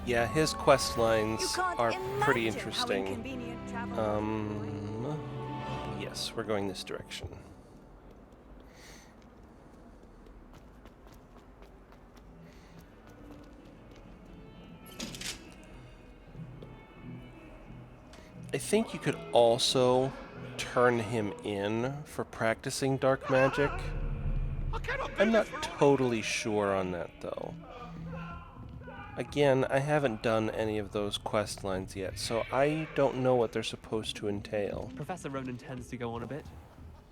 Yeah, his quest lines are pretty imagine how interesting. inconvenient travel Yes, we're going this direction. I think you could also turn him in for practicing dark magic. I'm not totally sure on that, though. Again, I haven't done any of those quest lines yet, so I don't know what they're supposed to entail. Professor Ronan tends to go on a bit.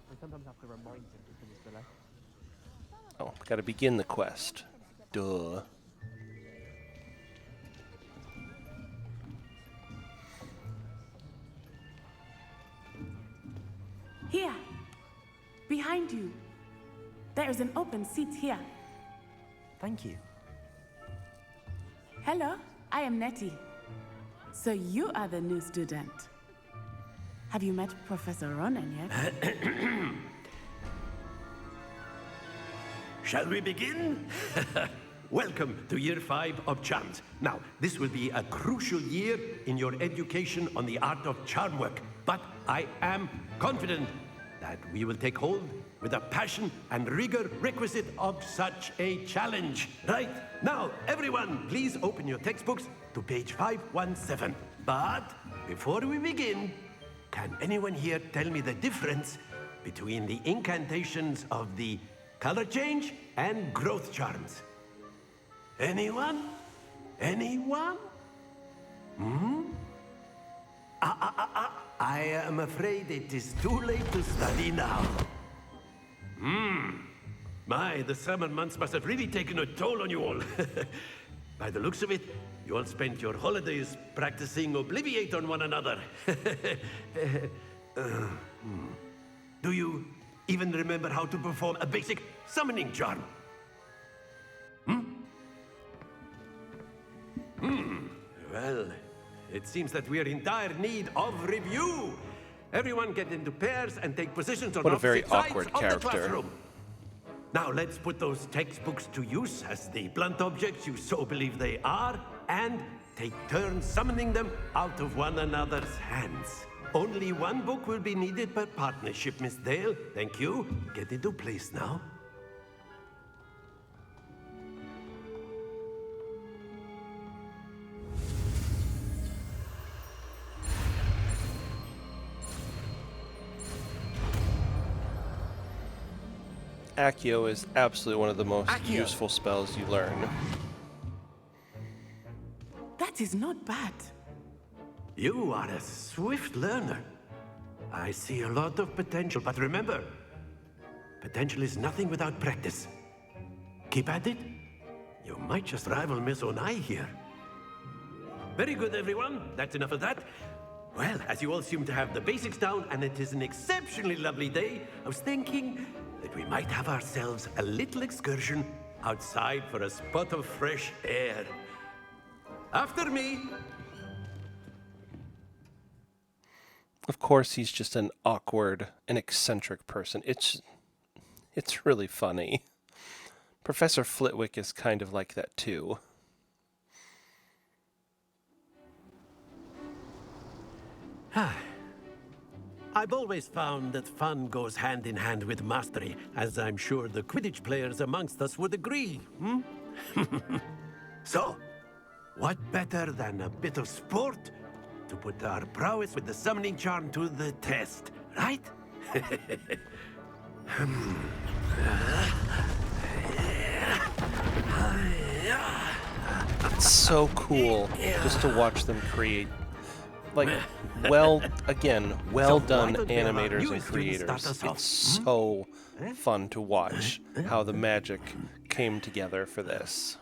I sometimes have to remind him to finish the lesson. Oh, gotta begin the quest. Duh. Here, behind you. There is an open seat here. Thank you. Hello, I am Nettie. So you are the new student. Have you met Professor Ronan yet? Shall we begin? Welcome to Year 5 of Charms. Now, this will be a crucial year in your education on the art of charm work, but I am confident that we will take hold with the passion and rigor requisite of such a challenge. Right, now, everyone, please open your textbooks to page 517. But before we begin, can anyone here tell me the difference between the incantations of the color change and growth charms? Anyone? Anyone? I am afraid it is too late to study now. My, the summer months must have really taken a toll on you all. By the looks of it, you all spent your holidays practicing Obliviate on one another. Do you even remember how to perform a basic summoning charm? Well, it seems that we are in dire need of review. Everyone get into pairs and take positions on What a very opposite sides awkward of the character. classroom. Now let's put those textbooks to use as the blunt objects you so believe they are, and take turns summoning them out of one another's hands. Only one book will be needed per partnership, Miss Dale. Thank you. Get into place now. Accio is absolutely one of the most Accio. useful spells you learn. That is not bad. You are a swift learner. I see a lot of potential, but remember, potential is nothing without practice. Keep at it. You might just rival Miss Onai here. Very good, everyone. That's enough of that. Well, as you all seem to have the basics down, and it is an exceptionally lovely day, I was thinking that we might have ourselves a little excursion outside for a spot of fresh air. After me. Of course, he's just an awkward and eccentric person. It's really funny. Professor Flitwick is kind of like that too. I've always found that fun goes hand in hand with mastery, as I'm sure the Quidditch players amongst us would agree. So, what better than a bit of sport to put our prowess with the summoning charm to the test, right? It's so cool just to watch them create, like, well done why don't we have our animators new and student start creators. us off? It's so fun to watch how the magic came together for this.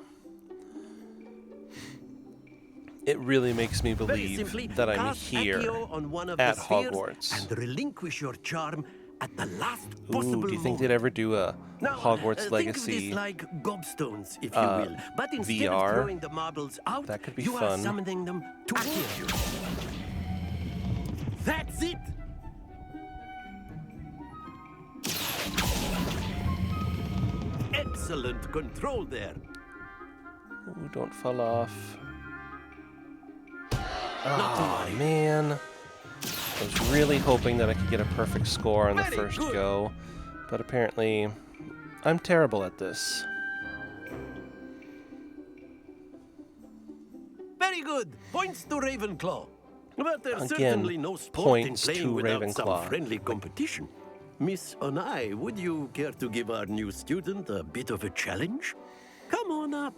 It really makes me Very believe simply, that I'm cast here Accio on one of at the spheres Hogwarts. and relinquish your charm at the last Ooh, possible do you think moment. they'd ever do a Now, Hogwarts think of Legacy this like gobstones, if you will. But instead VR? of throwing the marbles out, That could be you fun. are summoning them towards you. That's it! Excellent control there. Ooh, don't fall off. Oh, man. I was really hoping that I could get a perfect score on the Very first good. go, but apparently I'm terrible at this. Very good. Points to Ravenclaw. But there's Again, certainly no sport in points playing to without some Ravenclaw. friendly competition. Miss Onai, would you care to give our new student a bit of a challenge? Come on up.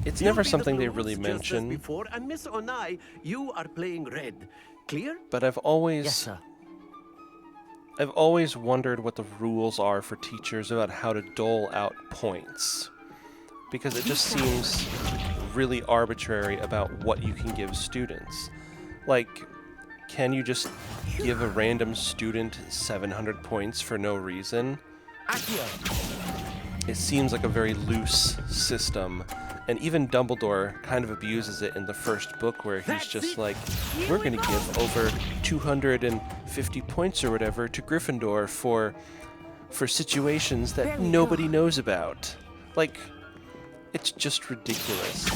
It's You'll never be the something they blues really just as mention, before, and Miss Onai, you are playing red. Clear? but I've always Yes, sir. I've always wondered what the rules are for teachers about how to dole out points. Because it just seems really arbitrary about what you can give students. Like, can you just give a random student 700 points for no reason? It seems like a very loose system. And even Dumbledore kind of abuses it in the first book where he's just like, we're going to give over 250 points or whatever to Gryffindor for situations that nobody knows about. Like, it's just ridiculous.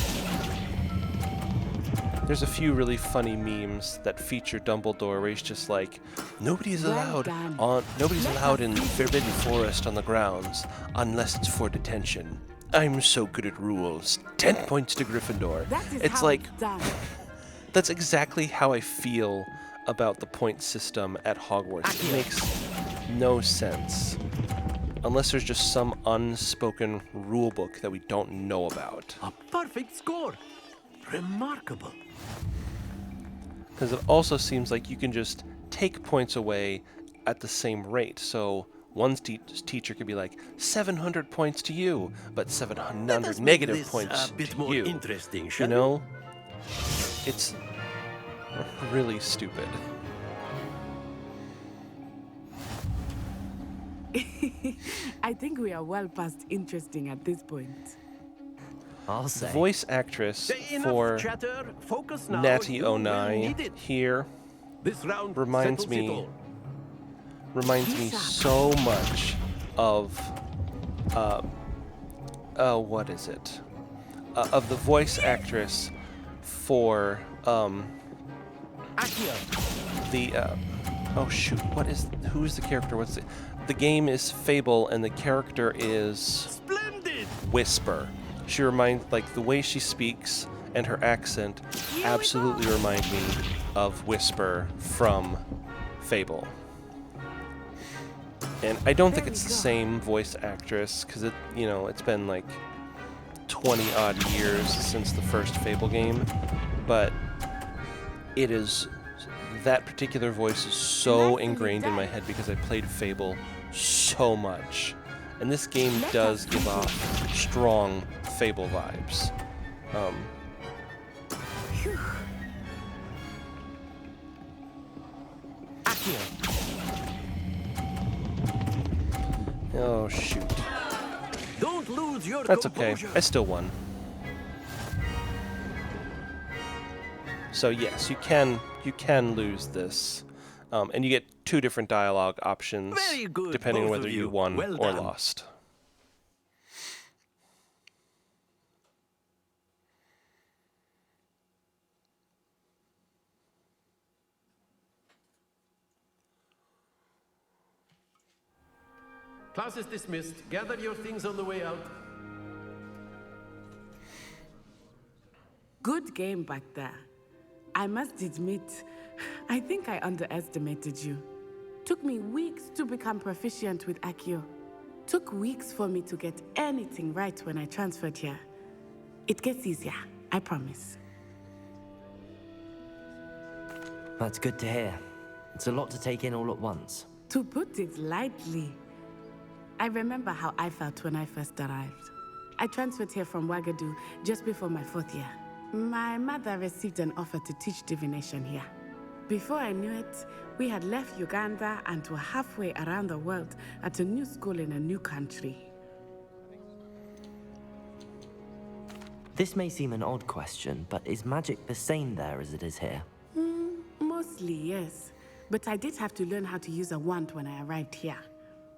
There's a few really funny memes that feature Dumbledore where he's just like, nobody's allowed in Forbidden Forest on the grounds unless it's for detention. I'm so good at rules. 10 points to Gryffindor. It's like, that's exactly how I feel about the point system at Hogwarts. It makes no sense. Unless there's just some unspoken rule book that we don't know about. A perfect score. Remarkable. Because it also seems like you can just take points away at the same rate. So one teacher could be like, 700 points to you, but 700 negative points a bit to more you. interesting, You shall we? know? It's really stupid. I think we are well past interesting at this point. I'll say. Voice actress Enough for chatter. Focus now. Natty You will Onai need it. here This round reminds settles it me all. so much of what is it? Of the voice actress for oh shoot, who's the character? What's it? The game is Fable and the character is Splendid. Whisper. She reminds, like, the way she speaks and her accent absolutely remind me of Whisper from Fable. And I don't think it's the same voice actress because it's been like 20 odd years since the first Fable game, but it is, that particular voice is so ingrained in my head because I played Fable so much. And this game does give off strong Fable vibes. Oh shoot. Don't lose your That's okay. composure. I still won. So yes, you can lose this. And you get 2 different dialogue options Very good, depending on both whether of you you. won Well or done. lost. Class is dismissed. Gather your things on the way out. Good game back there. I must admit, I think I underestimated you. Took me weeks to become proficient with Accio. Took weeks for me to get anything right when I transferred here. It gets easier, I promise. That's good to hear. It's a lot to take in all at once. To put it lightly, I remember how I felt when I first arrived. I transferred here from Wagadu just before my 4th year. My mother received an offer to teach divination here. Before I knew it, we had left Uganda and were halfway around the world at a new school in a new country. This may seem an odd question, but is magic the same there as it is here? Mostly, yes. But I did have to learn how to use a wand when I arrived here.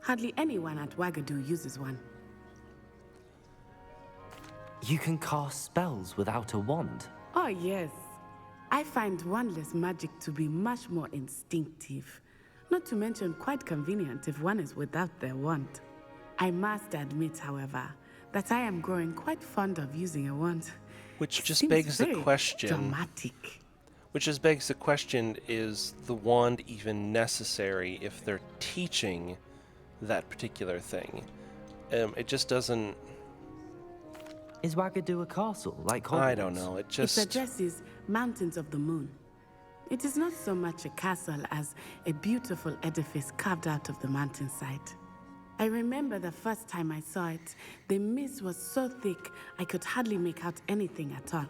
Hardly anyone at Wagadu uses one. You can cast spells without a wand. Oh, yes. I find wandless magic to be much more instinctive. Not to mention quite convenient if one is without their wand. I must admit, however, that I am growing quite fond of using a wand. Which It just seems begs the very question. dramatic. Which just begs the question, is the wand even necessary if they're teaching that particular thing? It just doesn't... Is Wagadu a castle, like Hogwarts? I don't know, it just... It addresses Mountains of the Moon. It is not so much a castle as a beautiful edifice carved out of the mountainside. I remember the first time I saw it, the mist was so thick I could hardly make out anything at all.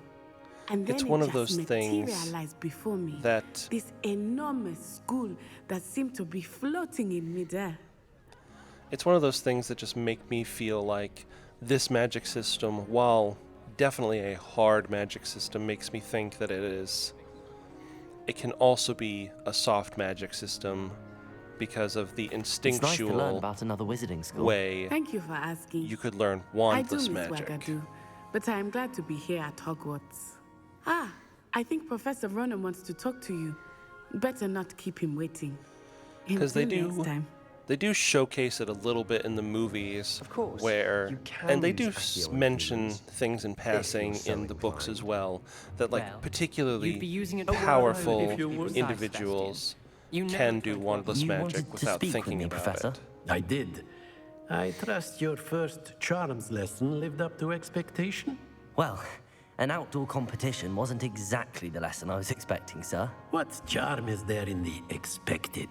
And then It's one it of those just things materialized before me. that... This enormous school that seemed to be floating in midair. It's one of those things that just make me feel like this magic system, while definitely a hard magic system, makes me think that it can also be a soft magic system because of the instinctual It's nice to learn about another wizarding school. way Thank you for asking. you could learn I do wandless miss magic. Wagadu, but I am glad to be here at Hogwarts. Ah, I think Professor Ronan wants to talk to you. Better not keep him waiting. Because they Until do... next time. They do showcase it a little bit in the movies, Of course, where, you can and they use do Accio mention influence things in passing so in the books inclined. as well, that like Well, you'd be particularly using it powerful if you would. individuals You never can do played wandless You magic wanted to without speak thinking with me, about Professor? it. I did. I trust your first charms lesson lived up to expectation? Well, an outdoor competition wasn't exactly the lesson I was expecting, sir. What charm is there in the expected?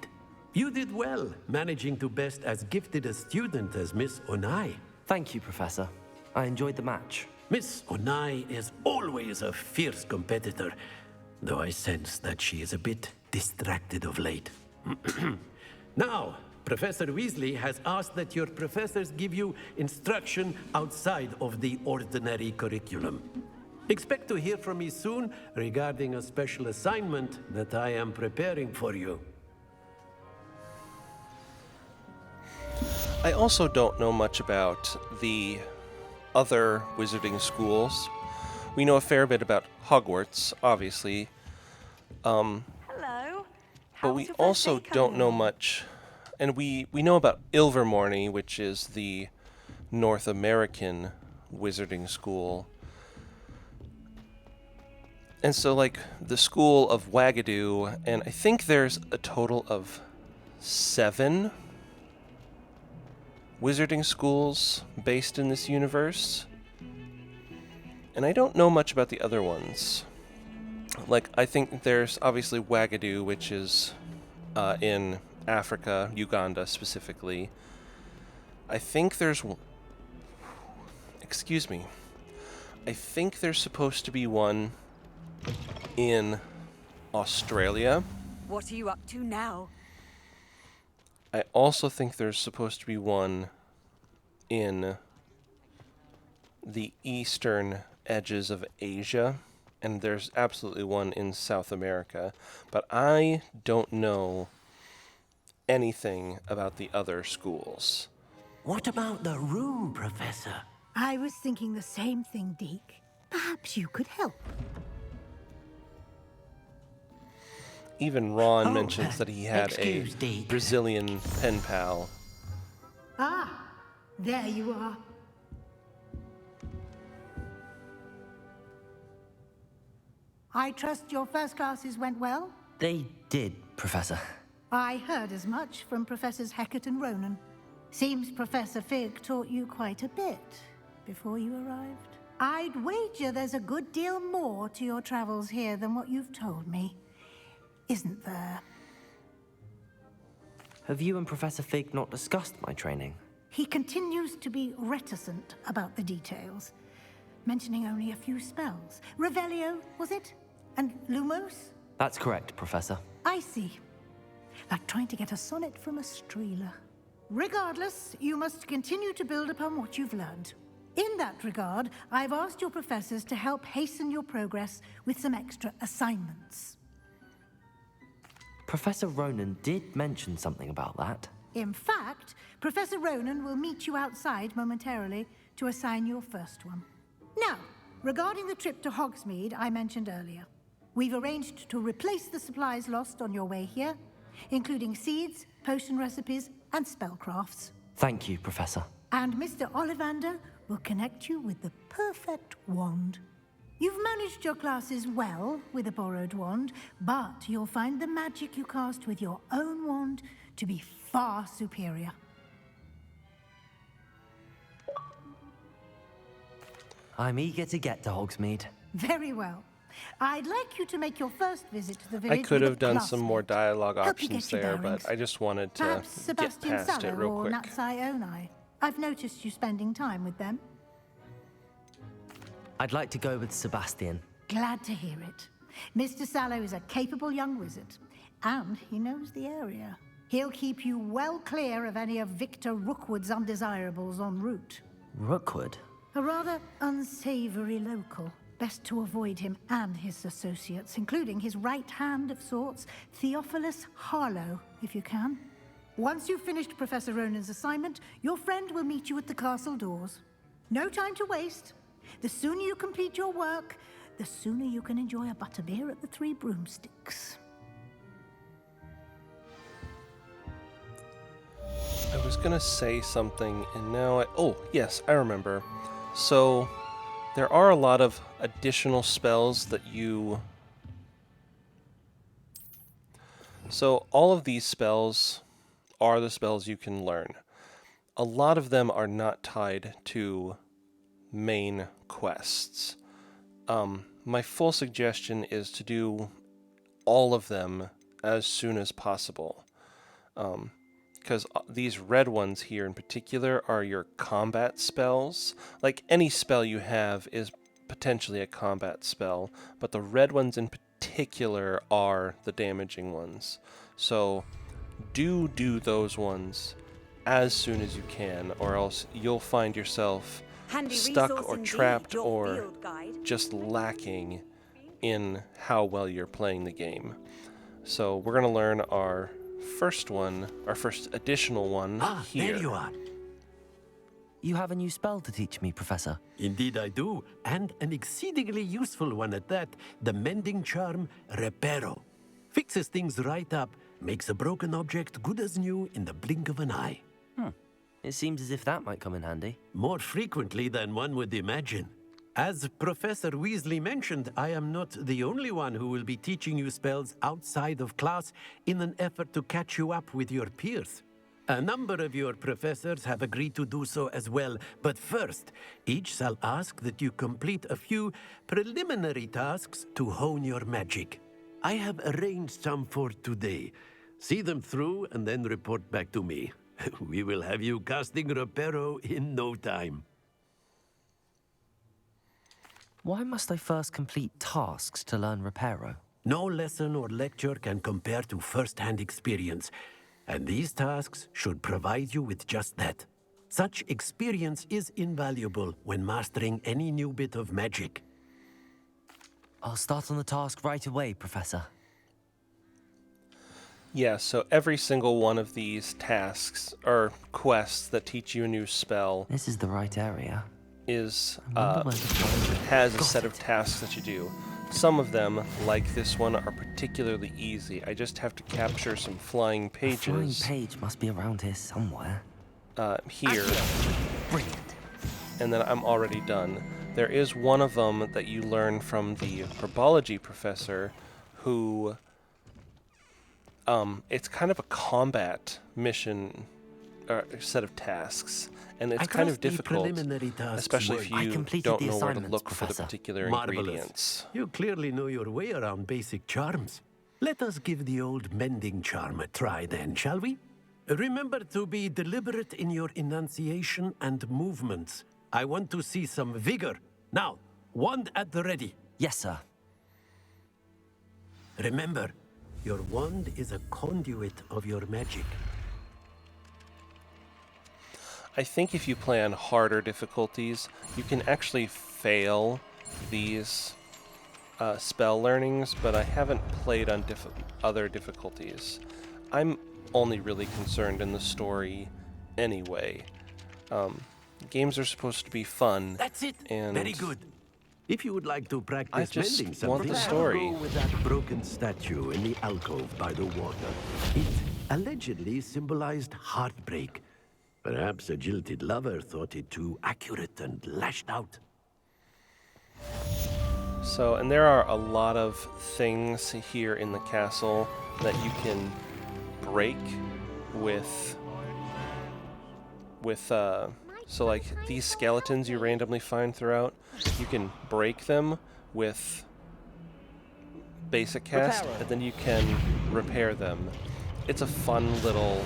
You did well, managing to best as gifted a student as Miss Onai. Thank you, Professor. I enjoyed the match. Miss Onai is always a fierce competitor, though I sense that she is a bit distracted of late. Now, Professor Weasley has asked that your professors give you instruction outside of the ordinary curriculum. Expect to hear from me soon regarding a special assignment that I am preparing for you. I also don't know much about the other wizarding schools. We know a fair bit about Hogwarts, obviously, Hello. but we also don't know much, and we know about Ilvermorny, which is the North American wizarding school. And so, like, the school of Wagadu, and I think there's a total of 7 wizarding schools based in this universe. And I don't know much about the other ones. Like, I think there's obviously Wagadu, which is in Africa, Uganda specifically. I think there's... Excuse me. I think there's supposed to be one in Australia. What are you up to now? I also think there's supposed to be one in the eastern edges of Asia, and there's absolutely one in South America, but I don't know anything about the other schools. What about the room, Professor? I was thinking the same thing, Deke. Perhaps you could help. Even Ron Oh, mentions that he had a excuse, Deke. Brazilian pen pal. Ah, there you are. I trust your first classes went well? They did, Professor. I heard as much from Professors Hecat and Ronan. Seems Professor Fig taught you quite a bit before you arrived. I'd wager there's a good deal more to your travels here than what you've told me. Isn't there? Have you and Professor Fig not discussed my training? He continues to be reticent about the details, mentioning only a few spells. Revelio, was it? And Lumos? That's correct, Professor. I see. Like trying to get a sonnet from a streeler. Regardless, you must continue to build upon what you've learned. In that regard, I've asked your professors to help hasten your progress with some extra assignments. Professor Ronan did mention something about that. In fact, Professor Ronan will meet you outside momentarily to assign your first one. Now, regarding the trip to Hogsmeade I mentioned earlier, we've arranged to replace the supplies lost on your way here, including seeds, potion recipes, and spellcrafts. Thank you, Professor. And Mr. Ollivander will connect you with the perfect wand. You've managed your classes well with a borrowed wand, but you'll find the magic you cast with your own wand to be far superior. I'm eager to get to Hogsmeade. Very well. I'd like you to make your first visit to the I village. could with have a done some more classmate. dialogue Help you options get your there, bearings. but I just wanted to Perhaps get Sebastian past it Sallow real or quick. Natsai Onai. I've noticed you spending time with them. I'd like to go with Sebastian. Glad to hear it. Mr. Sallow is a capable young wizard, and he knows the area. He'll keep you well clear of any of Victor Rookwood's undesirables en route. Rookwood? A rather unsavory local. Best to avoid him and his associates, including his right hand of sorts, Theophilus Harlow, if you can. Once you've finished Professor Ronan's assignment, your friend will meet you at the castle doors. No time to waste. The sooner you complete your work, the sooner you can enjoy a butterbeer at the Three Broomsticks. I was gonna say something, and now oh, yes, I remember. So, there are a lot of additional spells that you... So, all of these spells are the spells you can learn. A lot of them are not tied to main quests. My full suggestion is to do all of them as soon as possible. Because these red ones here in particular are your combat spells. Like, any spell you have is potentially a combat spell, but the red ones in particular are the damaging ones. So do those ones as soon as you can, or else you'll find yourself Handy stuck resource or indeed, trapped your or field guide. just lacking in how well you're playing the game. So we're going to learn our first one, our first additional one here. There you are. You have a new spell to teach me, Professor. Indeed I do, and an exceedingly useful one at that, the mending charm Reparo. Fixes things right up, makes a broken object good as new in the blink of an eye. It seems as if that might come in handy. More frequently than one would imagine. As Professor Weasley mentioned, I am not the only one who will be teaching you spells outside of class in an effort to catch you up with your peers. A number of your professors have agreed to do so as well, but first, each shall ask that you complete a few preliminary tasks to hone your magic. I have arranged some for today. See them through and then report back to me. We will have you casting Reparo in no time. Why must I first complete tasks to learn Reparo? No lesson or lecture can compare to first-hand experience, and these tasks should provide you with just that. Such experience is invaluable when mastering any new bit of magic. I'll start on the task right away, Professor. Yeah, so every single one of these tasks, or quests that teach you a new spell, This is the right area. is Wonder where the wand- has a Got set of it. tasks that you do. Some of them, like this one, are particularly easy. I just have to capture some flying A flying pages page must be around here somewhere. here, Brilliant. and then I'm already done. There is one of them that you learn from the herbology professor, who it's kind of a combat mission set of tasks, and it's I kind of trust the difficult, preliminary tasks especially if work. I you completed don't the know where to assignments, look for the Professor. particular Marvelous. ingredients. You clearly know your way around basic charms. Let us give the old mending charm a try then, shall we? Remember to be deliberate in your enunciation and movements. I want to see some vigor. Now, wand at the ready. Yes, sir. Remember, your wand is a conduit of your magic. I think if you play on harder difficulties, you can actually fail these spell learnings, but I haven't played on other difficulties. I'm only really concerned in the story anyway. games are supposed to be fun. That's it. And Very good. If you would like to practice just mending want the something, story. go with that broken statue in the alcove by the water. It allegedly symbolized heartbreak. Perhaps a jilted lover thought it too accurate and lashed out. So, and there are a lot of things here in the castle that you can break with so like these skeletons you randomly find throughout, you can break them with basic cast, and then you can repair them. It's a fun little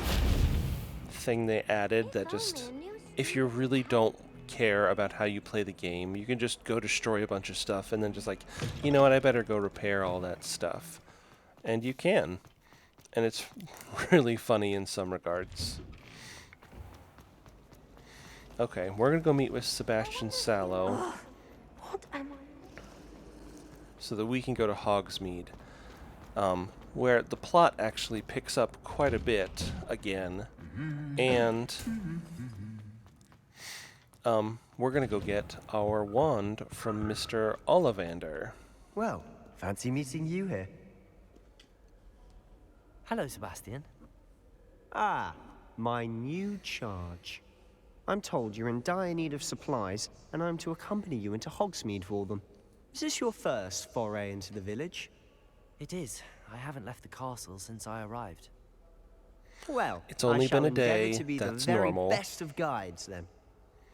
thing they added that just, if you really don't care about how you play the game, you can just go destroy a bunch of stuff and then just like, you know what, I better go repair all that stuff. And you can. And it's really funny in some regards. Okay, we're gonna go meet with Sebastian Sallow so that we can go to Hogsmeade, where the plot actually picks up quite a bit again, and we're gonna go get our wand from Mr. Ollivander. Well, fancy meeting you here. Hello, Sebastian. Ah, my new charge. I'm told you're in dire need of supplies, and I'm to accompany you into Hogsmeade for them. Is this your first foray into the village? It is. I haven't left the castle since I arrived. Well, It's only I shall been a day, endeavour to be that's the very normal. best of guides, then.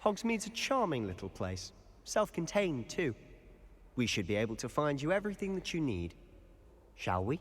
Hogsmeade's a charming little place, self-contained too. We should be able to find you everything that you need. Shall we?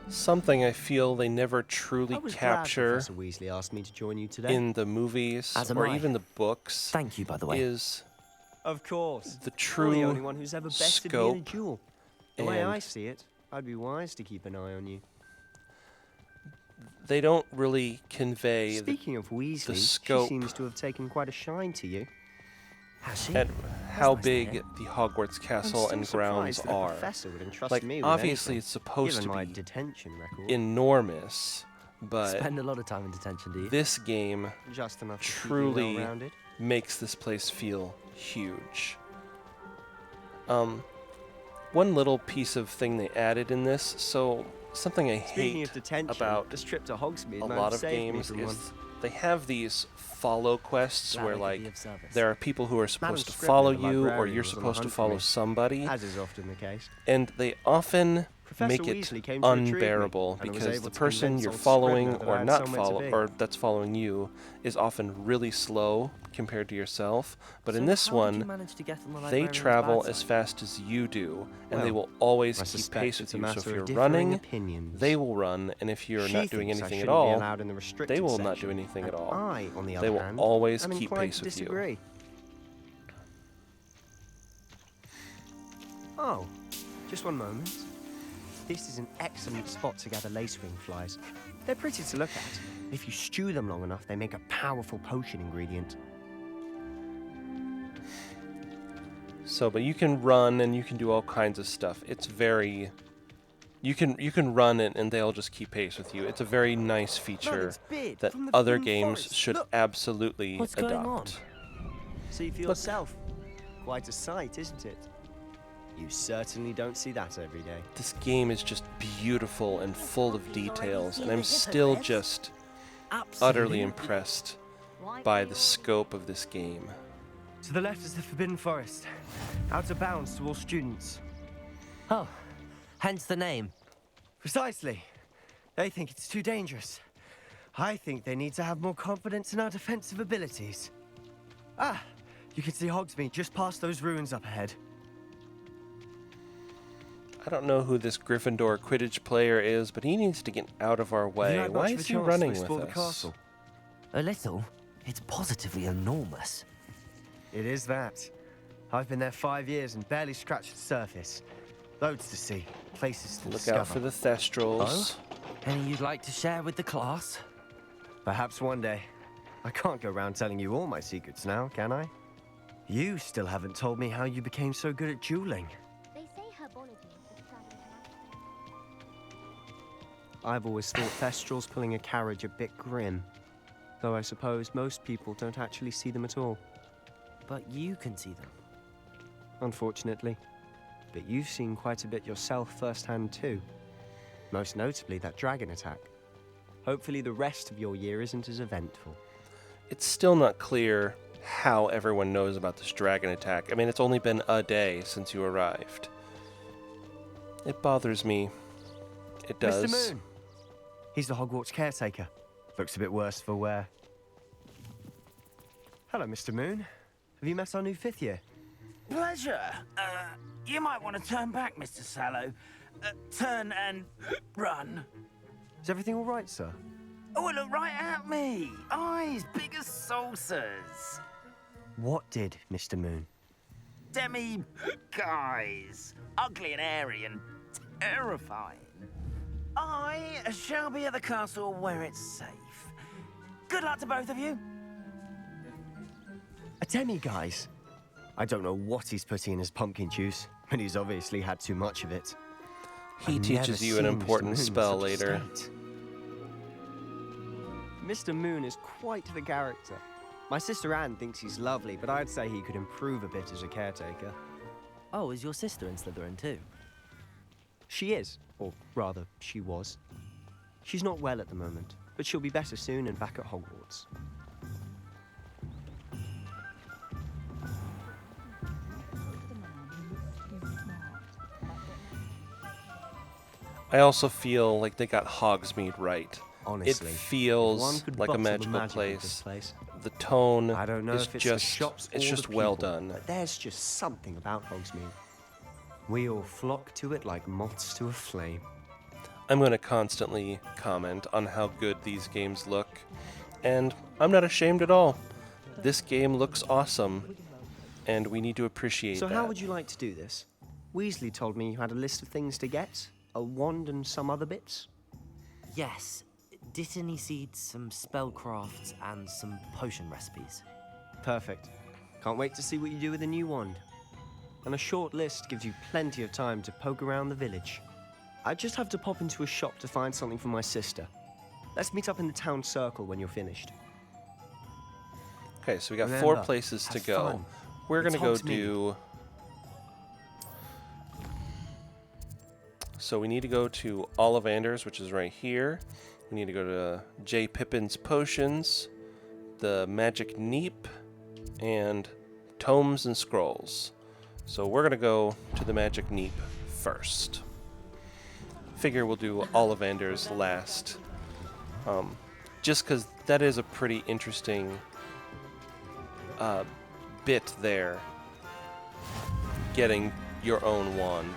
Something I feel they never truly I was capture glad Professor Weasley asked me to join you today. in the movies As am or I. even the books Thank you, by the way. is Of course. the You're the true only one who's ever bested me in a scope duel. The way I and see it, I'd be wise to keep an eye on you. they don't really convey Speaking of Weasley, scope she seems to have taken quite a shine to you. Has she? at how nice to big hear. the Hogwarts Castle I'm and still grounds surprised that a are. professor would entrust Like, me with obviously anything, it's supposed given to my be detention record. enormous, but Spend a lot of time in detention, do you? this game Just enough to truly keep me well-rounded. makes this place feel huge. One little piece of thing they added in this, so something I Speaking hate of detention, about this trip to Hogsmeade a might lot have of saved me games from is one. they have these follow quests Glad where I could like be of service. there are people who are Madam supposed to Scrivener, follow the you or librarian, you're was on the supposed to hunt for follow me, somebody, As is often the case. and they often Professor make it Weasley came to retrieve me, unbearable and I was because able the to person convince you're old following Scrivener that I or had not somewhere to follow be. or that's following you is often really slow compared to yourself, but in So this how did you one manage to get on the they librarian's travel bad as side? fast as you do, and they Well, will always I keep suspect pace with it's a you. So matter if of you're differing running, opinions. they will run, and if you're She not doing thinks I anything at shouldn't be all, allowed in the restricted they will not section, do anything at and all. I, on the They other will hand, always am keep inclined pace to with you. disagree. Oh, just one moment. This is an excellent spot to gather lacewing flies. They're pretty to look at. If you stew them long enough, they make a powerful potion ingredient. So, but you can run and you can do all kinds of stuff. It's very you can run it and they'll just keep pace with you. It's a very nice feature it's Beard that from the other Forbidden games Forest. should Look. absolutely What's going adopt. See for yourself. Quite a sight, isn't it? You certainly don't see that every day. This game is just beautiful and full of details, and I'm still just utterly impressed by the scope of this game. To the left is the Forbidden Forest. Out of bounds to all students. Oh, hence the name. Precisely. They think it's too dangerous. I think they need to have more confidence in our defensive abilities. Ah, you can see Hogsmeade just past those ruins up ahead. I don't know who this Gryffindor Quidditch player is, but he needs to get out of our Have you way. had Why much of a is he chance to running explore with the us? castle? A little. It's positively enormous. It is that. I've been there 5 years and barely scratched the surface. Loads to see, places to Look discover. out for the Thestrals. Any you'd like to share with the class? Perhaps one day. I can't go around telling you all my secrets now, can I? You still haven't told me how you became so good at dueling. They say herbology is studying I've always thought Thestrals pulling a carriage a bit grim. Though I suppose most people don't actually see them at all. But you can see them. Unfortunately. But you've seen quite a bit yourself firsthand too. Most notably that dragon attack. Hopefully the rest of your year isn't as eventful. It's still not clear how everyone knows about this dragon attack. I mean, it's only been a day since you arrived. It bothers me. It does. Mr. Moon! He's the Hogwarts caretaker. Looks a bit worse for wear. Hello, Mr. Moon. Have you met our new 5th year? Pleasure. You might want to turn back, Mr. Sallow. Turn and run. Is everything all right, sir? Oh, look right at me. Eyes big as saucers. What did, Mr. Moon? Demi guys. Ugly and airy and terrifying. I shall be at the castle where it's safe. Good luck to both of you. A demi-guise? I don't know what he's putting in his pumpkin juice, but he's obviously had too much of it. He teaches you an important spell later. Mr. Moon is quite the character. My sister Anne thinks he's lovely, but I'd say he could improve a bit as a caretaker. Oh, is your sister in Slytherin too? She is, or rather, she was. She's not well at the moment, but she'll be better soon and back at Hogwarts. I also feel like they got Hogsmeade right. Honestly, it if one feels could like a bottle the magical magic of this place. place. The tone I don't know is if it's the just shops or it's the just well people, done. but there's just something about Hogsmeade. We all flock to it like moths to a flame. I'm going to constantly comment on how good these games look, and I'm not ashamed at all. This game looks awesome, and we need to appreciate So that. how would you like to do this? Weasley told me you had a list of things to get, a wand and some other bits. Yes. Dittany seeds, some spellcrafts, and some potion recipes. Perfect. Can't wait to see what you do with the new wand. And a short list gives you plenty of time to poke around the village. I just have to pop into a shop to find something for my sister. Let's meet up in the town circle when you're finished. Okay, so we got Remember, 4 places to have go. fun. We're going It's to go Hogsmeade. do... So we need to go to Ollivander's, which is right here. We need to go to J. Pippin's Potions, the Magic Neep, and Tomes and Scrolls. So we're going to go to the Magic Neep first. Figure we'll do Ollivander's last. Just because that is a pretty interesting bit there. Getting your own wand.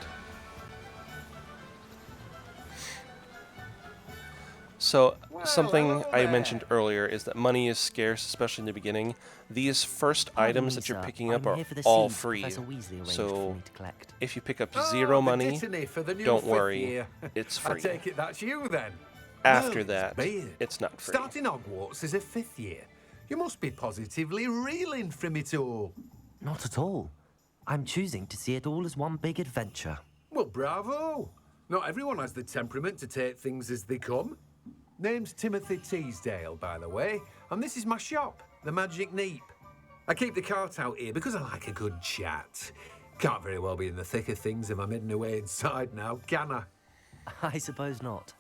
So, something I mentioned earlier is that money is scarce, especially in the beginning. These first items that you're picking up are all free. So, if you pick up 0 money, don't worry, it's free. I take it that's you then. After No, that, it's weird. it's not free. Starting Hogwarts as a 5th year. You must be positively reeling from it all. Not at all. I'm choosing to see it all as one big adventure. Well, bravo. Not everyone has the temperament to take things as they come. Name's Timothy Teasdale, by the way, and this is my shop, the Magic Neep. I keep the cart out here because I like a good chat. Can't very well be in the thick of things if I'm hidden away inside now, can I? I suppose not.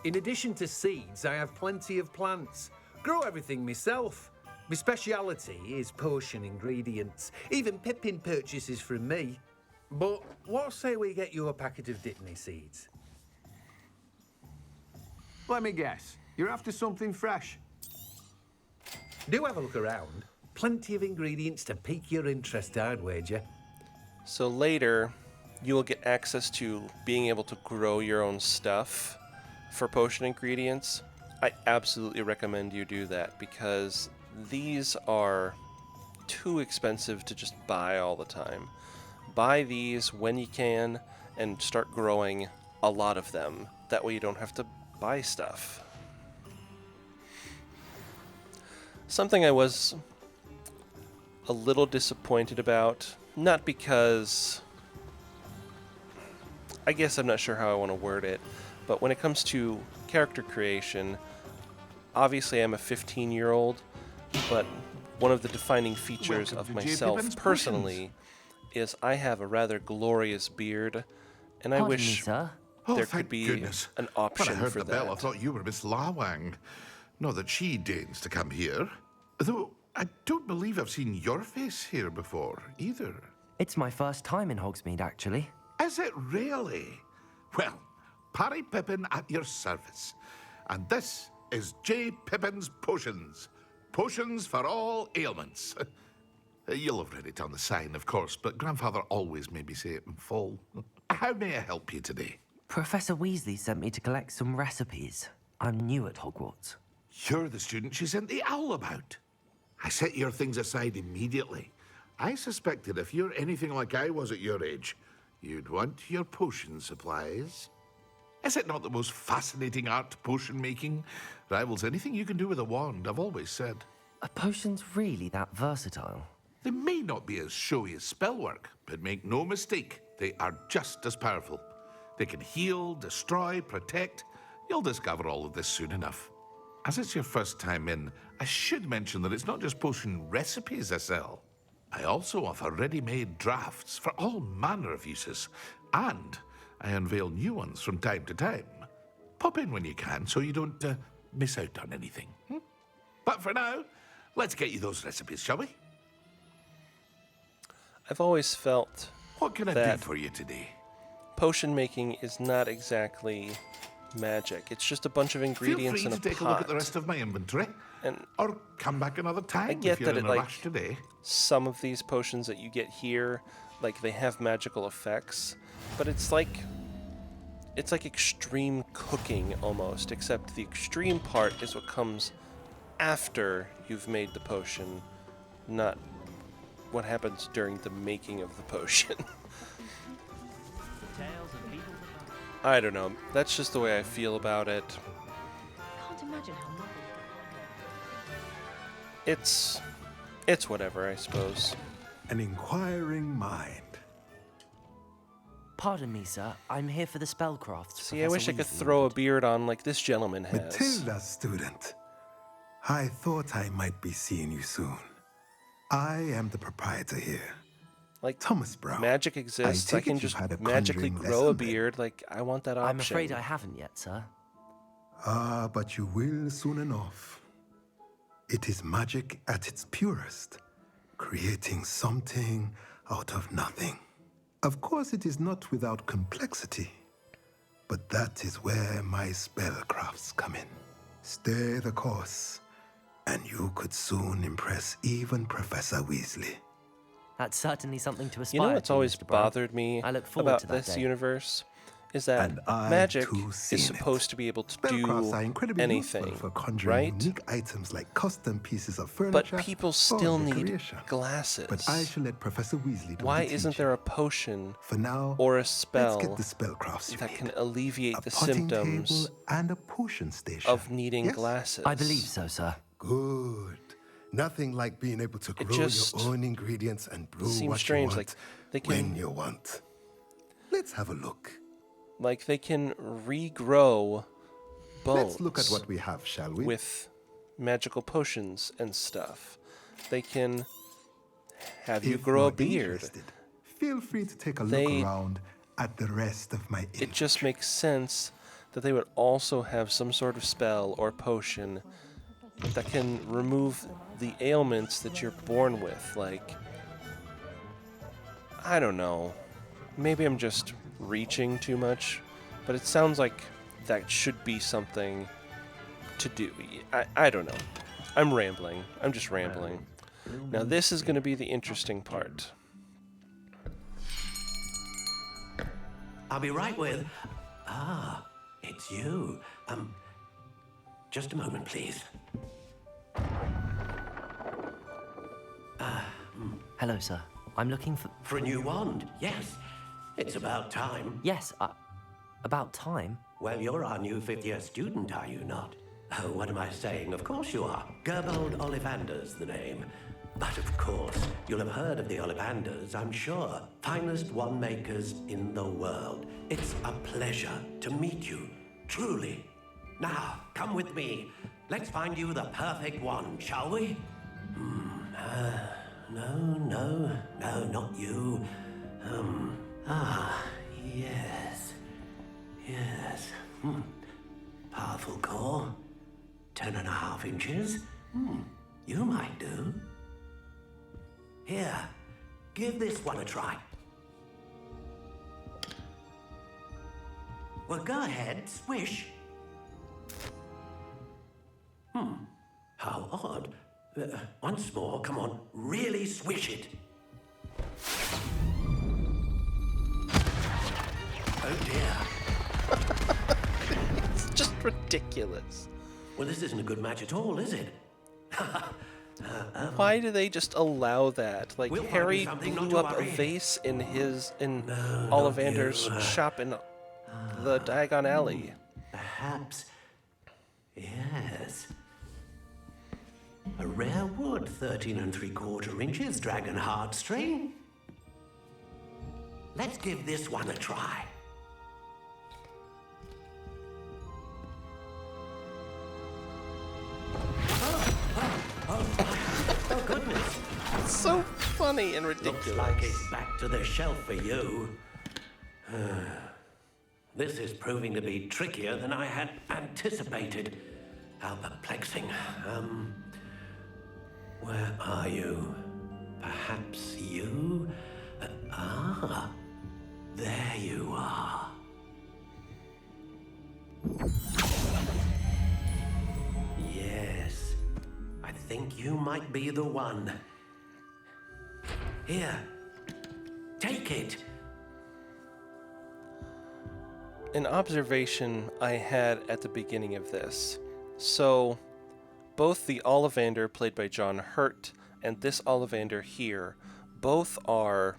In addition to seeds, I have plenty of plants. Grow everything myself. My speciality is potion ingredients. Even Pippin purchases from me. But what say we get you a packet of Dittany seeds? Let me guess. You're after something fresh. Do have a look around. Plenty of ingredients to pique your interest, I'd wager. So later, you will get access to being able to grow your own stuff for potion ingredients. I absolutely recommend you do that because these are too expensive to just buy all the time. Buy these when you can and start growing a lot of them. That way you don't have to buy stuff. Something I was a little disappointed about, not because... I guess I'm not sure how I want to word it, but when it comes to character creation, obviously I'm a 15-year-old, but one of the defining features of myself personally is I have a rather glorious beard, and I wish there could be an option when I heard for the that. bell, I thought you were Miss Lawang. Not that she deigns to come here. Though I don't believe I've seen your face here before, either. It's my first time in Hogsmeade, actually. Is it really? Well, Parry Pippin at your service. And this is J. Pippin's Potions. Potions for all ailments. You'll have read it on the sign, of course, but Grandfather always made me say it in full. How may I help you today? Professor Weasley sent me to collect some recipes. I'm new at Hogwarts. You're the student she sent the owl about. I set your things aside immediately. I suspected if you're anything like I was at your age, you'd want your potion supplies. Is it not the most fascinating art, potion making? Rivals anything you can do with a wand, I've always said. Are potions really that versatile? They may not be as showy as spellwork, but make no mistake, they are just as powerful. They can heal, destroy, protect. You'll discover all of this soon enough. As it's your first time in, I should mention that it's not just potion recipes I sell. I also offer ready-made drafts for all manner of uses, and I unveil new ones from time to time. Pop in when you can so you don't miss out on anything. But for now, let's get you those recipes, shall we? I've always felt what can I do for you today? Potion making is not exactly magic. It's just a bunch of ingredients in a pot. Feel free to take a look at the rest of my inventory, or come back another time I get if you're that in a rush today. Some of these potions that you get here, like they have magical effects, but it's like extreme cooking almost, except the extreme part is what comes after you've made the potion, not what happens during the making of the potion. I don't know. That's just the way I feel about it. Can't imagine how much. It's whatever, I suppose. An inquiring mind. Pardon me, sir. I'm here for the spellcrafts. See, I wish I could throw a beard on like this gentleman has. Matilda, student. I thought I might be seeing you soon. I am the proprietor here. Like, Thomas Brown. Magic exists. I can just magically grow a beard. Like, I want that option. I'm afraid I haven't yet, sir. Ah, but you will soon enough. It is magic at its purest, creating something out of nothing. Of course, it is not without complexity, but that is where my spellcrafts come in. Stay the course, and you could soon impress even Professor Weasley. That's certainly something to aspire to. You know what's always Mr. Brown? bothered me I look forward about to that this day. universe is that magic is supposed to be able to Spellcrafts do are incredibly anything, useful for conjuring right? unique items like custom pieces of But furniture. people or still need decoration. glasses. But I shall let Professor Weasley do Why the isn't teaching. there a potion For now, or a spell let's get the spellcrafts you that need. can alleviate A the potting symptoms table and a potion station of needing Yes? glasses? I believe so, sir. Good. Nothing like being able to grow just your own ingredients and brew seems what strange, you like, want they can- when you want. Let's have a look. Like they can regrow bones. Let's look at what we have, shall we? With magical potions and stuff. They can have you If grow a you're beard. interested, feel free to take a They- look around at the rest of my It just makes sense that they would also have some sort of spell or potion that can remove the ailments that you're born with. Like, I don't know. Maybe I'm just reaching too much, but it sounds like that should be something to do. I don't know. I'm rambling. I'm just rambling. Now this is going to be the interesting part. I'll be right with... Ah, it's you. Just a moment, please. Hello, sir. I'm looking for... For a new wand, yes. It's about time. Yes, about time? Well, you're our new fifth-year student, are you not? Oh, what am I saying? Of course you are. Gerbold Ollivander's the name. But of course, you'll have heard of the Ollivanders, I'm sure. Finest wand makers in the world. It's a pleasure to meet you, truly. Now, come with me. Let's find you the perfect wand, shall we? No, not you. Yes. Powerful core. 10.5 inches. You might do. Here, give this one a try. Well, go ahead, swish. How odd. Once more, come on, really swish it. Oh dear. It's just ridiculous. Well, this isn't a good match at all, is it? Why do they just allow that? Like, We'll find Harry you something, not blew to up a worry. vase in Ollivander's shop in the Diagon Alley. Perhaps. Yes. A rare wood, 13 3/4 inches, dragon heartstring. Let's give this one a try. Oh, goodness. It's so funny and ridiculous. Looks like it's back to the shelf for you. This is proving to be trickier than I had anticipated. How perplexing. Where are you? Perhaps you? There you are. Yes, I think you might be the one. Here, take it. An observation I had at the beginning of this. So, both the Ollivander played by John Hurt and this Ollivander here, both are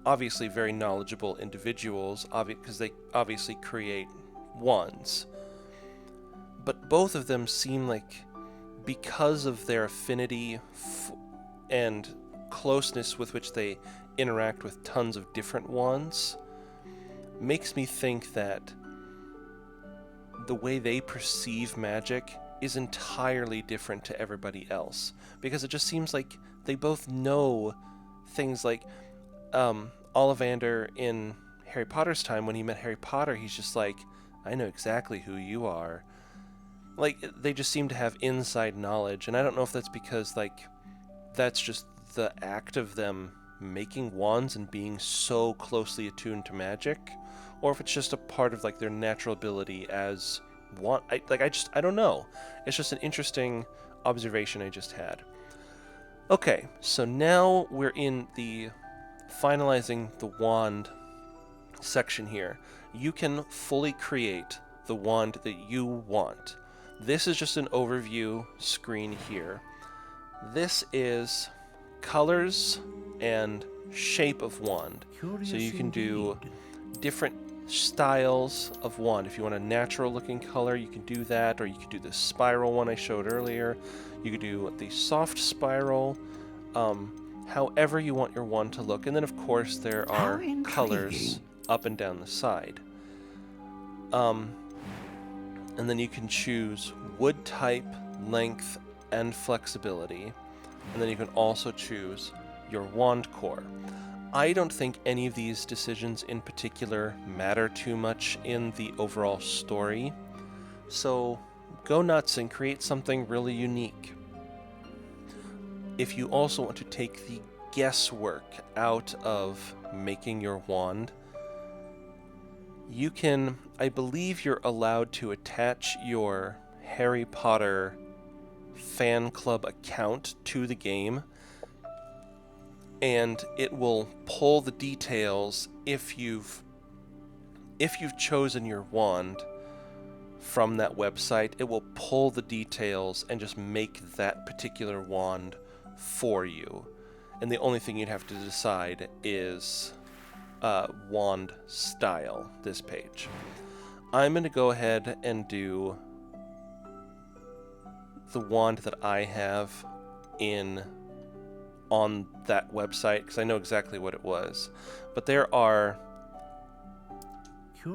obviously very knowledgeable individuals, because they obviously create wands. But both of them seem like, because of their affinity and closeness with which they interact with tons of different wands, makes me think that the way they perceive magic is entirely different to everybody else. Because it just seems like they both know things like Ollivander in Harry Potter's time, when he met Harry Potter, he's just like, I know exactly who you are. Like, they just seem to have inside knowledge, and I don't know if that's because, like, that's just the act of them making wands and being so closely attuned to magic, or if it's just a part of, like, their natural ability as wand. I don't know. It's just an interesting observation I just had. Okay, so now we're in the finalizing the wand section here. You can fully create the wand that you want. This is just an overview screen here. This is colors and shape of wand. So you can do different styles of wand. If you want a natural looking color, you can do that, or you could do the spiral one I showed earlier. You could do the soft spiral, however you want your wand to look. And then of course there are colors up and down the side. And then you can choose wood type, length, and flexibility. And then you can also choose your wand core. I don't think any of these decisions in particular matter too much in the overall story. So go nuts and create something really unique. If you also want to take the guesswork out of making your wand, you can, I believe you're allowed to attach your Harry Potter fan club account to the game, and it will pull the details if you've chosen your wand from that website. It will pull the details and just make that particular wand for you. and the only thing you'd have to decide is wand style, this page. I'm going to go ahead and do the wand that I have on that website, because I know exactly what it was. But there are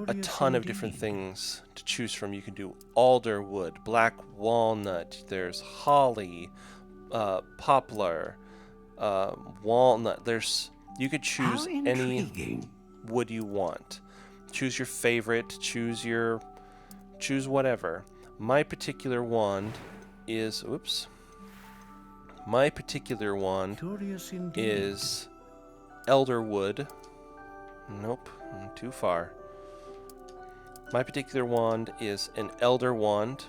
a ton of different things to choose from. You can do alder wood, black walnut, there's holly, poplar, walnut. You could choose any wood you want. Choose your favorite, choose whatever. My particular wand is elder wood. Nope, too far. My particular wand is an elder wand,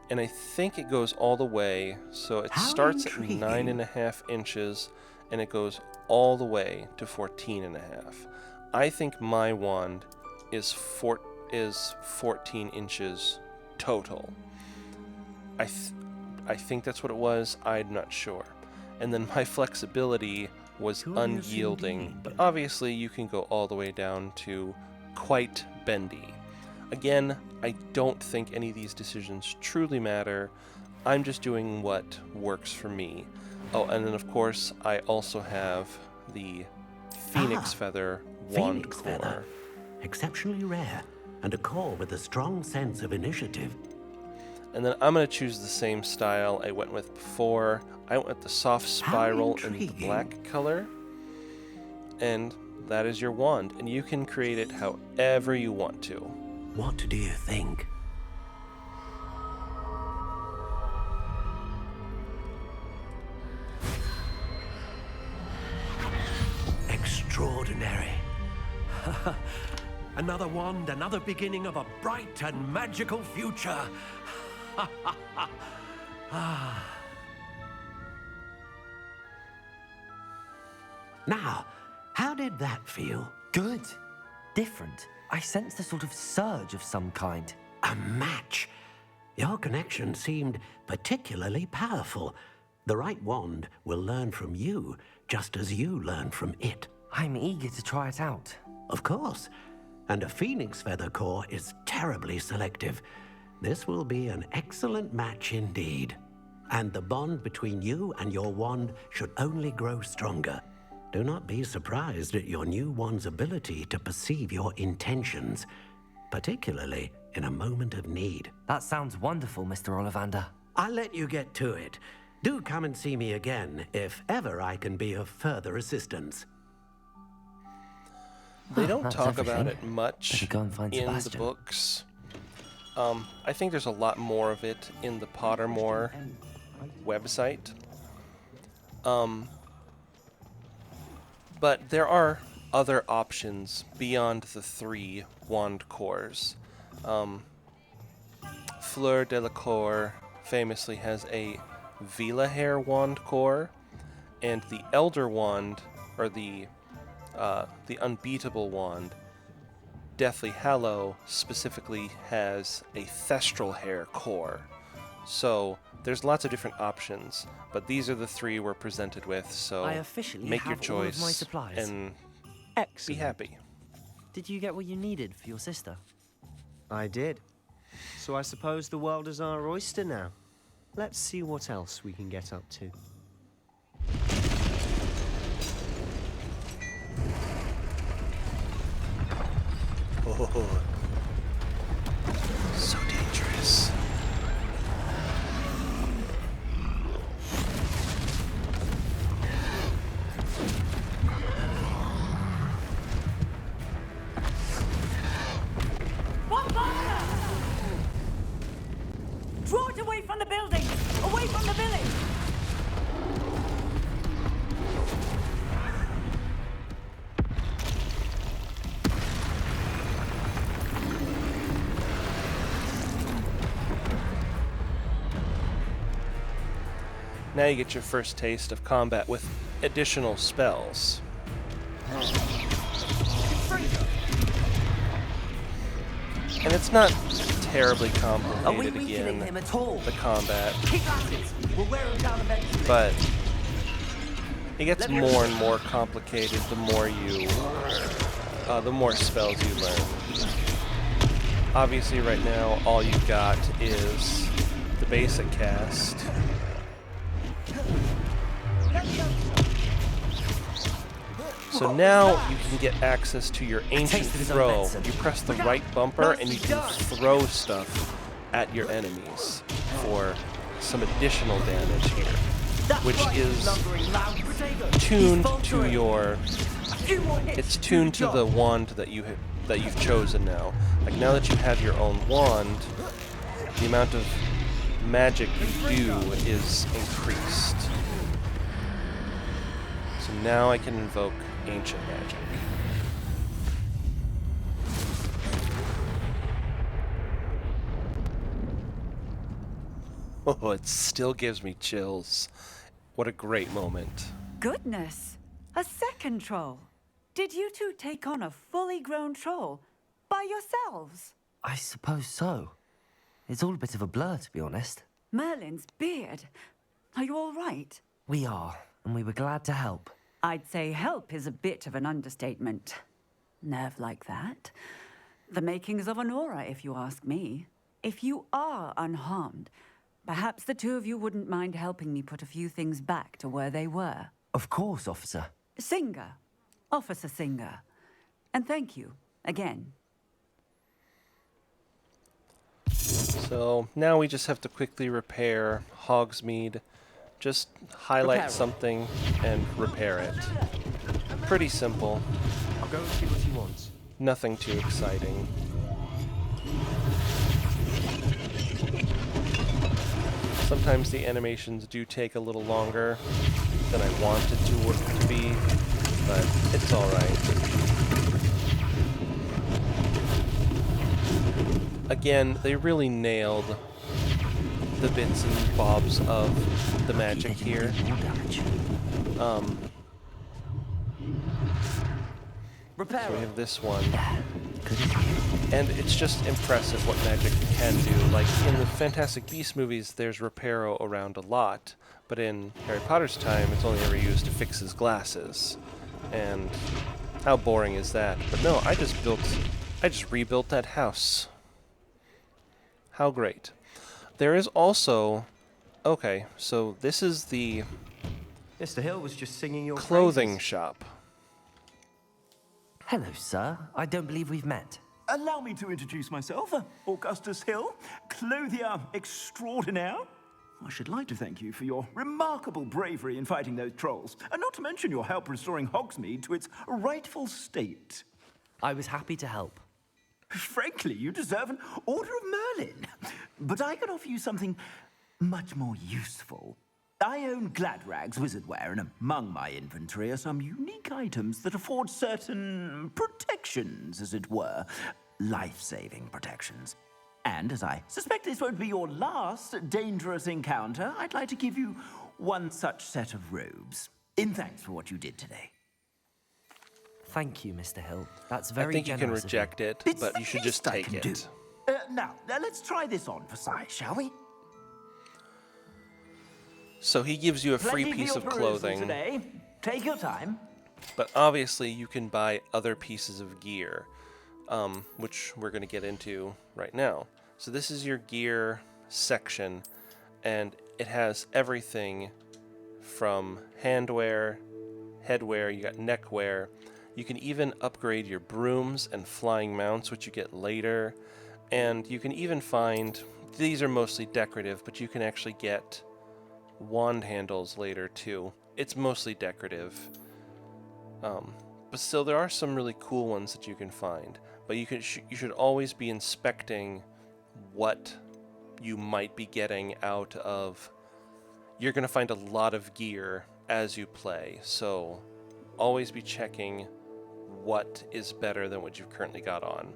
and I think it goes all the way, so it starts at 9.5 inches, and it goes all the way to 14.5. I think my wand is 14 inches total. I think that's what it was. I'm not sure. And then my flexibility was unyielding, but obviously you can go all the way down to quite bendy. Again, I don't think any of these decisions truly matter. I'm just doing what works for me. Oh, and then of course I also have the Phoenix Feather wand Phoenix core. Feather. Exceptionally rare, and a core with a strong sense of initiative. And then I'm going to choose the same style I went with before. I went with the soft spiral in the black color. And that is your wand, and you can create it however you want to. What do you think? Extraordinary. Another wand, another beginning of a bright and magical future. Now, how did that feel? Good. Different. I sensed a sort of surge of some kind. A match. Your connection seemed particularly powerful. The right wand will learn from you, just as you learn from it. I'm eager to try it out. Of course. And a Phoenix Feather core is terribly selective. This will be an excellent match indeed. And the bond between you and your wand should only grow stronger. Do not be surprised at your new wand's ability to perceive your intentions, particularly in a moment of need. That sounds wonderful, Mr. Ollivander. I'll let you get to it. Do come and see me again if ever I can be of further assistance. They don't talk about it much Better go and find in Sebastian. the books. I think there's a lot more of it in the Pottermore website. But there are other options beyond the 3 wand cores. Fleur Delacour famously has a Vila hair wand core, and the Elder wand, or the Unbeatable wand, Deathly Hallow, specifically has a Thestral hair core. So there's lots of different options, but these are the 3 we're presented with, so I officially make your have all of my choice supplies. and be happy. Did you get what you needed for your sister? I did. So I suppose the world is our oyster now. Let's see what else we can get up to. Oh, so dangerous. What fire? Draw it away from the building! Away from the village! Now you get your first taste of combat with additional spells. And it's not terribly complicated again, the combat, Kick asses! We'll wear him down eventually. but It gets more and more complicated the more spells you learn. Obviously, right now, all you've got is the basic cast. So now you can get access to your ancient throw. You press the right bumper and you can throw stuff at your enemies for some additional damage here, which is tuned to your. It's tuned to the wand that you've chosen now. Like now that you have your own wand, the amount of magic you do is increased. So now I can invoke ancient magic. Oh, it still gives me chills. What a great moment. Goodness! A second troll! Did you two take on a fully grown troll by yourselves? I suppose so. It's all a bit of a blur, to be honest. Merlin's beard. Are you all right? We are, and we were glad to help. I'd say help is a bit of an understatement. Nerve like that. The makings of an aura, if you ask me. If you are unharmed, perhaps the two of you wouldn't mind helping me put a few things back to where they were. Of course, officer. Singer. Officer Singer. And thank you, again. So now we just have to quickly repair Hogsmeade. Just highlight something and repair it. Pretty simple. I'll go and see what he wants. Nothing too exciting. Sometimes the animations do take a little longer than I want it to be, but it's alright. Again, they really nailed the bits and bobs of the magic here. So we have this one. And it's just impressive what magic can do. Like, in the Fantastic Beasts movies, there's Reparo around a lot, but in Harry Potter's time, it's only ever used to fix his glasses. And how boring is that? But no, I just rebuilt that house. How great. There is also... Okay, so this is the... Mr. Hill was just singing your clothing praises. shop. Hello, sir. I don't believe we've met. Allow me to introduce myself, Augustus Hill, clothier extraordinaire. I should like to thank you for your remarkable bravery in fighting those trolls, and not to mention your help restoring Hogsmeade to its rightful state. I was happy to help. Frankly, you deserve an Order of Merlin. But I can offer you something much more useful. I own Gladrag's wizardware, and among my inventory are some unique items that afford certain protections, as it were. Life-saving protections. And as I suspect this won't be your last dangerous encounter, I'd like to give you one such set of robes, in thanks for what you did today. Thank you, Mr. Hill. That's very I think you can generous of reject it, It's but the you should least just I take can it. do. Now, let's try this on for size, shall we? So he gives you a free Plenty for piece your of perusal clothing, today. Take your time. but obviously you can buy other pieces of gear, which we're going to get into right now. So this is your gear section, and it has everything from handwear, headwear, you got neckwear. You can even upgrade your brooms and flying mounts, which you get later. And you can even find, these are mostly decorative, but you can actually get wand handles later too. It's mostly decorative. But still, there are some really cool ones that you can find. But you should always be inspecting what you might be getting out of. You're going to find a lot of gear as you play, so always be checking what is better than what you've currently got on.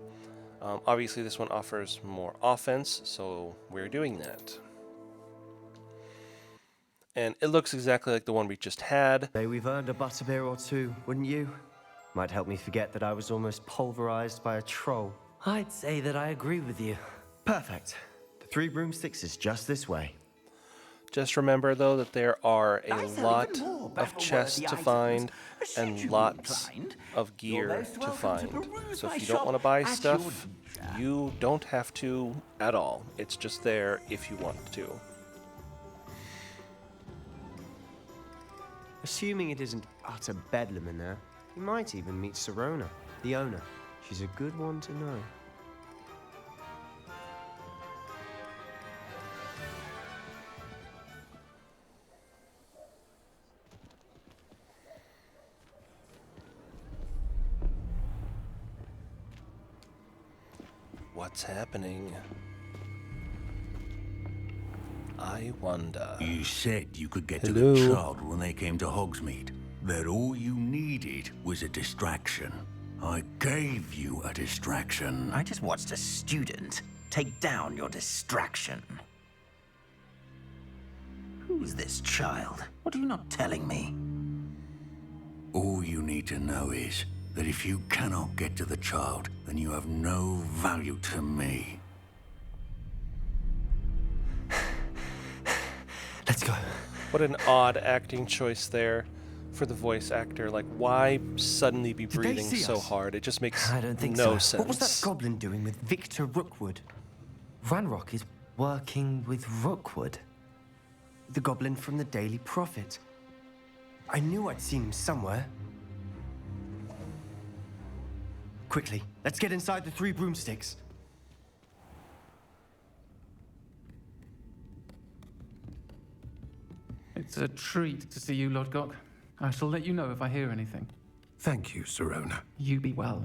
Obviously, this one offers more offense, so we're doing that. And it looks exactly like the one we just had. Say we've earned a butterbeer or two, wouldn't you? Might help me forget that I was almost pulverized by a troll. I'd say that I agree with you. Perfect. The 3 broomsticks is just this way. Just remember, though, that there are a lot of chests to find and lots of gear to find. So if you don't want to buy stuff, you don't have to at all. It's just there if you want to. Assuming it isn't utter bedlam in there, you might even meet Sirona, the owner. She's a good one to know. What's happening? I wonder. You said you could get to Hello? the child when they came to Hogsmeade. That all you needed was a distraction. I gave you a distraction. I just watched a student take down your distraction. Who's this child? What are you not telling me? All you need to know is that if you cannot get to the child, then you have no value to me. Let's go. What an odd acting choice there for the voice actor. Like, why suddenly be breathing so hard? It just makes I don't think no so. sense. What was that goblin doing with Victor Rookwood? Ranrock is working with Rookwood. The goblin from the Daily Prophet. I knew I'd seen him somewhere. Quickly, let's get inside the Three Broomsticks. It's a treat to see you, Lodgok. I shall let you know if I hear anything. Thank you, Sirona. You be well.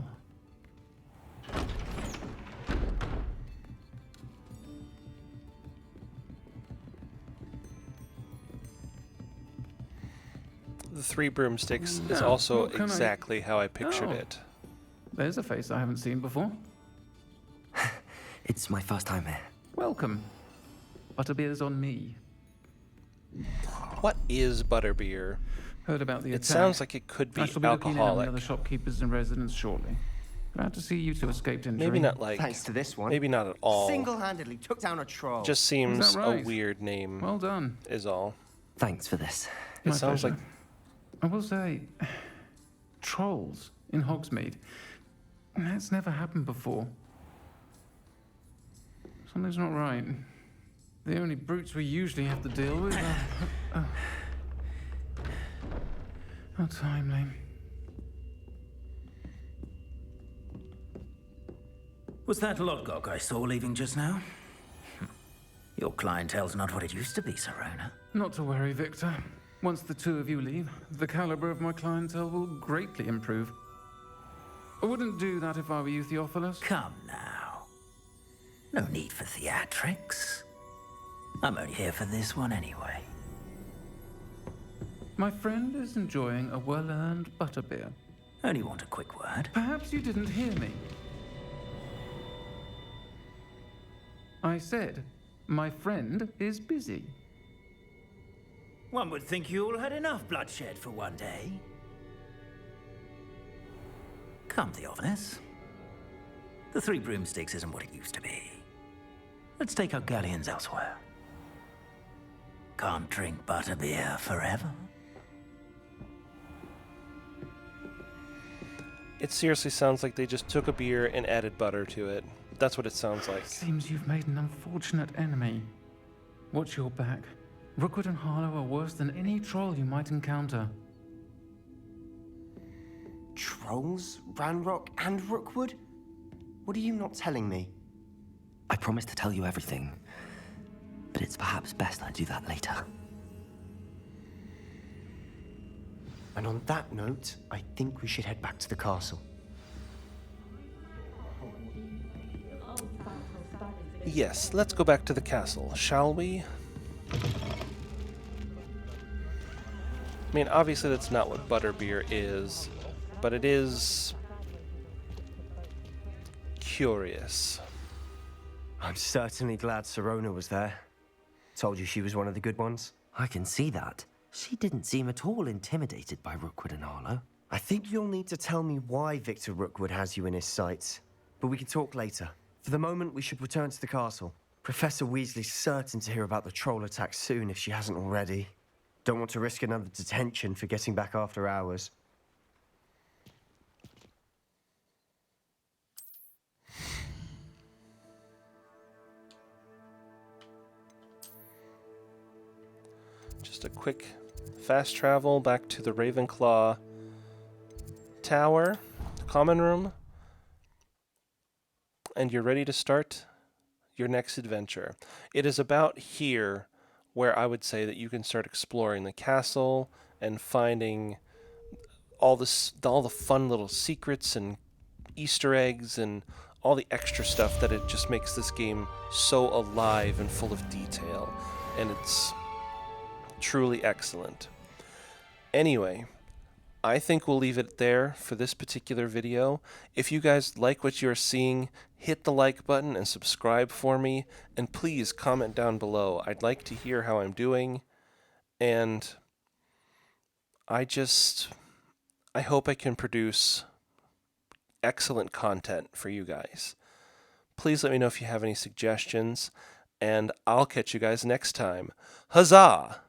The Three Broomsticks is Now, also what can I- exactly how I pictured Oh. it. There's a face I haven't seen before. It's my first time here. Welcome. Butterbeer's on me. What is butterbeer? Heard about the It attack. sounds like it could be I shall be looking in on alcoholic. the other shopkeepers and residents shortly. Glad to see you two escaped injury. Maybe not like. Thanks to this one. Maybe not at all. Single-handedly took down a troll. Just seems Is that right? a weird name. Well done. Is all. Thanks for this. It My sounds pleasure. like. I will say, trolls in Hogsmeade. That's never happened before. Something's not right. The only brutes we usually have to deal with are... How timely. Was that Lodgok I saw leaving just now? Your clientele's not what it used to be, Sirona. Not to worry, Victor. Once the two of you leave, the caliber of my clientele will greatly improve. I wouldn't do that if I were you, Theophilus. Come now. No need for theatrics. I'm only here for this one anyway. My friend is enjoying a well-earned butterbeer. Only want a quick word. Perhaps you didn't hear me. I said, my friend is busy. One would think you all had enough bloodshed for one day. Come, Theophilus. The Three Broomsticks isn't what it used to be. Let's take our galleons elsewhere. Can't drink butterbeer forever. It seriously sounds like they just took a beer and added butter to it. That's what it sounds like. Seems you've made an unfortunate enemy. Watch your back. Rookwood and Harlow are worse than any troll you might encounter. Trolls, Ranrock, and Rookwood? What are you not telling me? I promise to tell you everything, but it's perhaps best I do that later. And on that note, I think we should head back to the castle. Yes, let's go back to the castle, shall we? I mean, obviously that's not what butterbeer is, but it is curious. I'm certainly glad Sirona was there. Told you she was one of the good ones. I can see that. She didn't seem at all intimidated by Rookwood and Harlow. I think you'll need to tell me why Victor Rookwood has you in his sights. But we can talk later. For the moment, we should return to the castle. Professor Weasley's certain to hear about the troll attack soon if she hasn't already. Don't want to risk another detention for getting back after hours. Just a quick fast travel back to the Ravenclaw Tower, common room, and you're ready to start your next adventure. It is about here where I would say that you can start exploring the castle and finding all the fun little secrets and Easter eggs and all the extra stuff that it just makes this game so alive and full of detail, and it's truly excellent. Anyway, I think we'll leave it there for this particular video. If you guys like what you're seeing, hit the like button and subscribe for me, and please comment down below. I'd like to hear how I'm doing, and I hope I can produce excellent content for you guys. Please let me know if you have any suggestions, and I'll catch you guys next time. Huzzah!